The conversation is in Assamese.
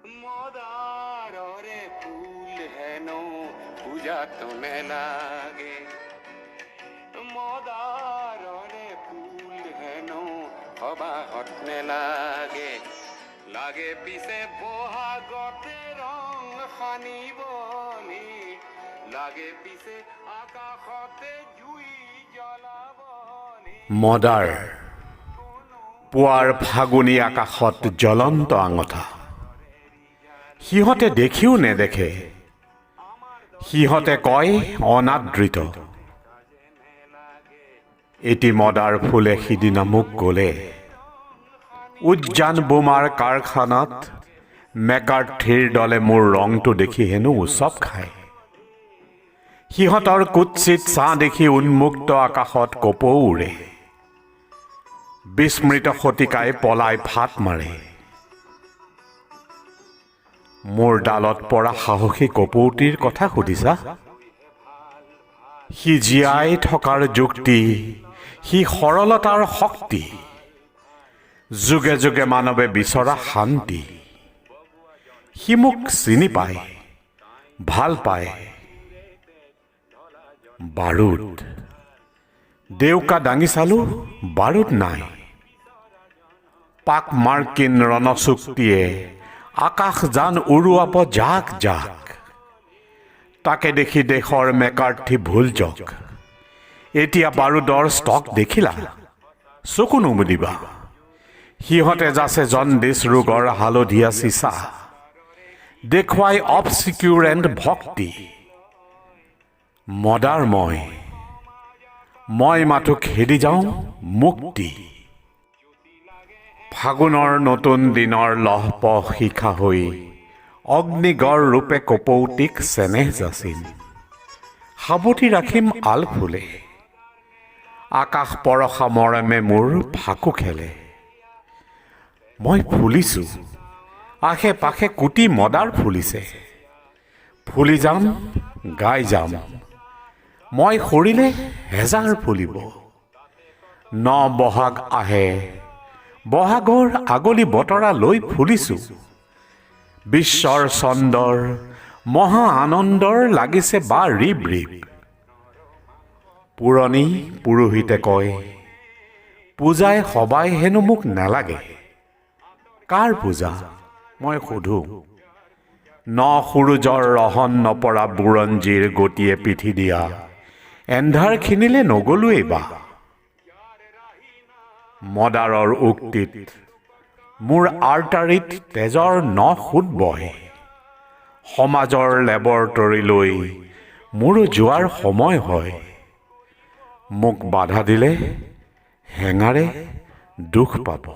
মদাররে ফুল হেন পূজা তনে লাগে মদাররে ফুল হেন হবা হতনে লাগে লাগে পিছে বহাগতে রং সানিবনি লাগে পিছে আকাশতে জুই জ্বলাবনি মদাৰ পুৱাৰ ফাগুনী আকাশত জ্বলন্ত আঙঠা সিহঁতে দেখিও নেদেখে সিহঁতে কয় অনাদৃত এটি মদাৰ ফুলে সিদিনা মোক গ'লে উদ্যান বোমাৰ কাৰখানাত মেকাৰ্থিৰ দলে মোৰ ৰংটো দেখি হেনো উচপ খায় সিহঁতৰ কুৎসিত ছাঁ দেখি উন্মুক্ত আকাশত কপৌ উৰে বিস্মৃত শতিকাই পলাই ফাট মাৰে মোৰ ডালত পৰা সাহসী কপৌটিৰ কথা সুধিছা সি জীয়াই থকাৰ যুক্তি সি সৰলতাৰ শক্তি যুগে যুগে মানৱে বিচৰা শান্তি সি মোক চিনি পায় ভাল পায় বাৰুদ দেউকা দাঙি চালো বাৰুদ নাই পাক মাৰ্কিন ৰণচুক্তিয়ে আকাশ জান উৰুৱাব জাক জাক তাকে দেখি দেশৰ মেকাৰ্থি ভুল যাওক এতিয়া বাৰুদৰ ষ্টক দেখিলা চকু নুমুদিবা সিহঁতে যাছে জণ্ডিছ ৰোগৰ হালধীয়া চিচা দেখুৱাই অবচিকিউৰেণ্ট ভক্তি মদাৰ মই মাথো খেদি যাওঁ মুক্তি ফাগুনৰ নতুন দিনৰ লহপহ শিখা হৈ অগ্নিগড় ৰূপে কপৌতিক চেনেহ যাচিল সাৱটি ৰাখিম আল ফুলে আকাশ পৰশা মৰমে মোৰ ফাকু খেলে মই ফুলিছোঁ আশে পাশে কোটি মদাৰ ফুলিছে ফুলি যাম গাই যাম মই সৰিলে হেজাৰ ফুলিব ন বহাগ আহে বহাগৰ আগলি বতৰা লৈ ফুলিছোঁ বিশ্বৰ চন্দৰ মহা আনন্দৰ লাগিছে বা ৰিব ৰিব পুৰণি পুৰোহিতে কয় পূজাই সবাই হেনো মোক নালাগে কাৰ পূজা মই সোধো ন সূৰুজৰ ৰহন নপৰা বুৰঞ্জীৰ গতিয়ে পিঠি দিয়া এন্ধাৰখিনিলে নগলোৱেই বা মদাৰৰ উক্তিত মোৰ আৰ্টাৰীত তেজৰ নখুট বহে সমাজৰ লেবৰেটৰীলৈ মোৰো যোৱাৰ সময় হয় মোক বাধা দিলে হেঙাৰে দুখ পাব